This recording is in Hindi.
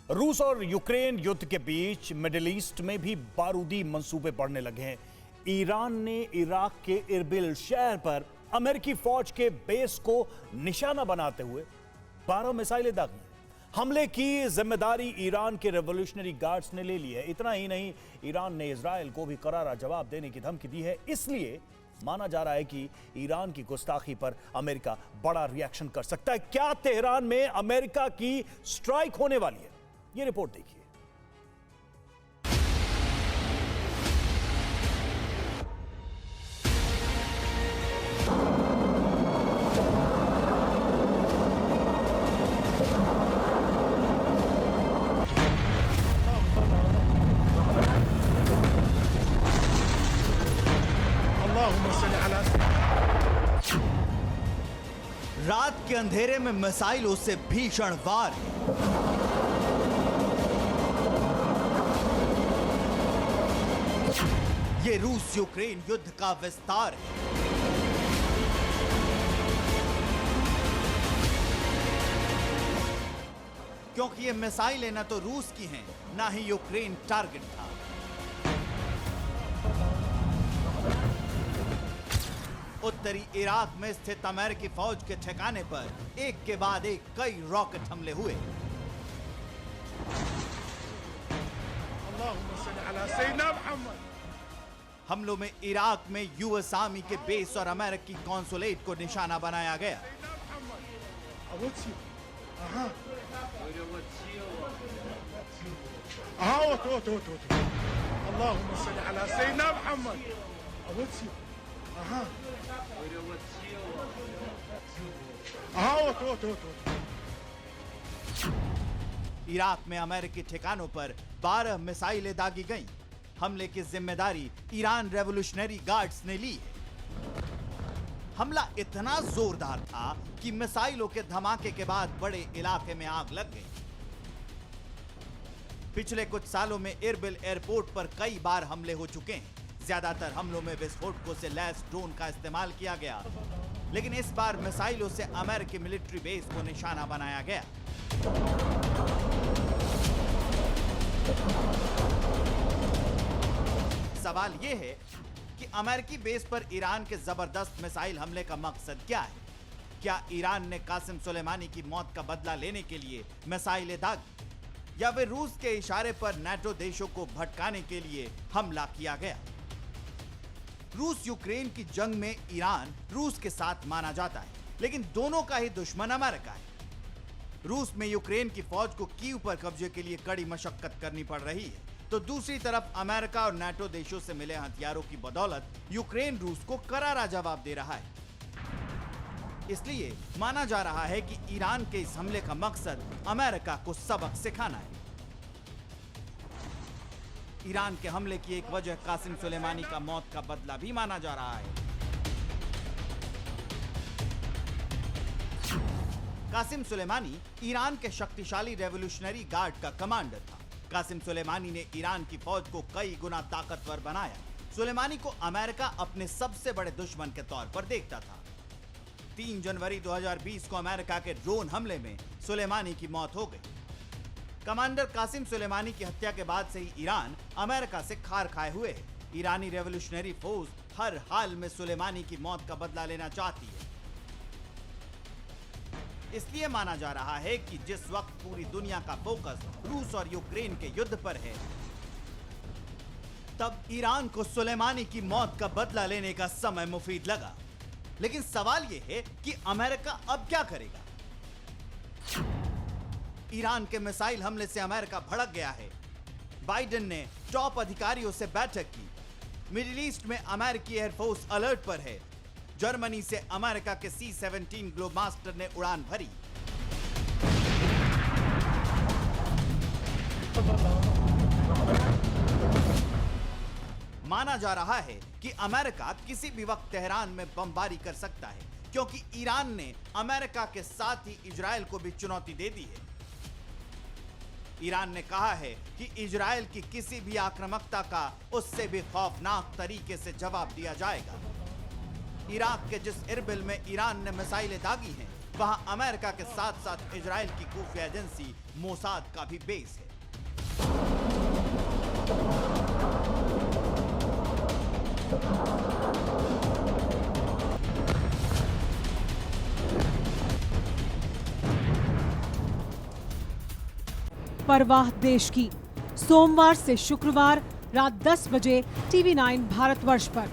रूस और यूक्रेन युद्ध के बीच मिडिल ईस्ट में भी बारूदी मंसूबे बढ़ने लगे हैं। ईरान ने इराक के इरबिल शहर पर अमेरिकी फौज के बेस को निशाना बनाते हुए 12 मिसाइलें दागी। हमले की जिम्मेदारी ईरान के रेवोल्यूशनरी गार्ड्स ने ले ली है। इतना ही नहीं, ईरान ने इजराइल को भी करारा जवाब देने की धमकी दी है। इसलिए माना जा रहा है कि ईरान की गुस्ताखी पर अमेरिका बड़ा रिएक्शन कर सकता है। क्या तेहरान में अमेरिका की स्ट्राइक होने वाली है? ये रिपोर्ट देखिए। रात के अंधेरे में मिसाइलों से भीषण वार। ये रूस यूक्रेन युद्ध का विस्तार है। क्योंकि ये मिसाइलें न तो रूस की हैं, ना ही यूक्रेन टारगेट था। उत्तरी इराक में स्थित अमेरिकी फौज के ठिकाने पर एक के बाद एक कई रॉकेट हमले हुए। हमलों में इराक में यूएस आर्मी के बेस और अमेरिकी कॉन्सुलेट को निशाना बनाया गया। इराक में अमेरिकी ठिकानों पर 12 मिसाइलें दागी गईं। हमले की जिम्मेदारी ईरान रेवोल्यूशनरी गार्ड्स ने ली है। हमला इतना जोरदार था कि मिसाइलों के धमाके के बाद बड़े इलाके में आग लग गई। पिछले कुछ सालों में इरबिल एयरपोर्ट पर कई बार हमले हो चुके हैं। ज्यादातर हमलों में विस्फोटकों से लैस ड्रोन का इस्तेमाल किया गया, लेकिन इस बार मिसाइलों से अमेरिकी मिलिट्री बेस को निशाना बनाया गया। सवाल यह है कि अमेरिकी बेस पर ईरान के जबरदस्त मिसाइल हमले का मकसद क्या है? क्या ईरान ने कासिम सुलेमानी की मौत का बदला लेने के लिए मिसाइलें दागी, या फिर रूस के इशारे पर नाटो देशों को भटकाने के लिए हमला किया गया? रूस यूक्रेन की जंग में ईरान रूस के साथ माना जाता है, लेकिन दोनों का ही दुश्मन अमेरिका है। रूस में यूक्रेन की फौज को कीव पर कब्जे के लिए कड़ी मशक्कत करनी पड़ रही है, तो दूसरी तरफ अमेरिका और नाटो देशों से मिले हथियारों की बदौलत यूक्रेन रूस को करारा जवाब दे रहा है। इसलिए माना जा रहा है कि ईरान के इस हमले का मकसद अमेरिका को सबक सिखाना है। ईरान के हमले की एक वजह कासिम सुलेमानी का मौत का बदला भी माना जा रहा है। कासिम सुलेमानी ईरान के शक्तिशाली रेवोल्यूशनरी गार्ड का कमांडर था। कासिम सुलेमानी ने ईरान की फौज को कई गुना ताकतवर बनाया। सुलेमानी को अमेरिका अपने सबसे बड़े दुश्मन के तौर पर देखता था। 3 जनवरी 2020 को अमेरिका के ड्रोन हमले में सुलेमानी की मौत हो गई। कमांडर कासिम सुलेमानी की हत्या के बाद से ही ईरान अमेरिका से खार खाए हुए है। ईरानी रेवोल्यूशनरी फोर्स हर हाल में सुलेमानी की मौत का बदला लेना चाहती है। इसलिए माना जा रहा है कि जिस वक्त पूरी दुनिया का फोकस रूस और यूक्रेन के युद्ध पर है, तब ईरान को सुलेमानी की मौत का बदला लेने का समय मुफीद लगा। लेकिन सवाल यह है कि अमेरिका अब क्या करेगा? ईरान के मिसाइल हमले से अमेरिका भड़क गया है। बाइडेन ने टॉप अधिकारियों से बैठक की। मिडिल ईस्ट में अमेरिकी एयरफोर्स अलर्ट पर है। जर्मनी से अमेरिका के C-17 ग्लोबमास्टर ने उड़ान भरी। माना जा रहा है कि अमेरिका किसी भी वक्त तेहरान में बमबारी कर सकता है, क्योंकि ईरान ने अमेरिका के साथ ही इजराइल को भी चुनौती दे दी है। ईरान ने कहा है कि इजराइल की किसी भी आक्रामकता का उससे भी खौफनाक तरीके से जवाब दिया जाएगा। इराक के जिस इरबिल में ईरान ने मिसाइलें दागी हैं, वहां अमेरिका के साथ साथ इजराइल की खुफिया एजेंसी मोसाद का भी बेस है। परवाह देश की, सोमवार से शुक्रवार रात 10 बजे TV9 भारतवर्ष पर।